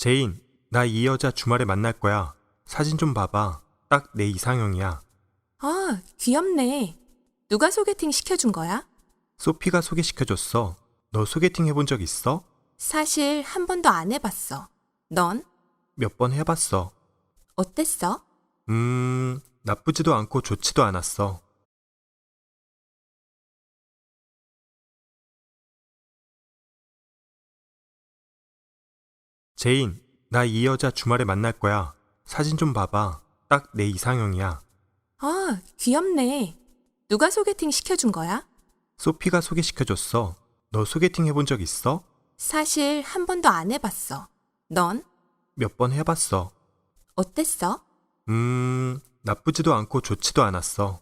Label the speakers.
Speaker 1: 제인, 나 이 여자 주말에 만날 거야. 사진 좀 봐봐. 딱 내 이상형이야.
Speaker 2: 아, 귀엽네. 누가 소개팅 시켜준 거야?
Speaker 1: 소피가 소개시켜줬어. 너 소개팅 해본 적 있어?
Speaker 2: 사실 한 번도 안 해봤어. 넌?
Speaker 1: 몇 번 해봤어.
Speaker 2: 어땠어?
Speaker 1: 나쁘지도 않고 좋지도 않았어. 제인, 나 이 여자 주말에 만날 거야. 사진 좀 봐봐. 딱 내 이상형이야.
Speaker 2: 아, 귀엽네. 누가 소개팅 시켜준 거야?
Speaker 1: 소피가 소개시켜줬어. 너 소개팅 해본 적 있어?
Speaker 2: 사실 한 번도 안 해봤어. 넌?
Speaker 1: 몇 번 해봤어.
Speaker 2: 어땠어?
Speaker 1: 나쁘지도 않고 좋지도 않았어.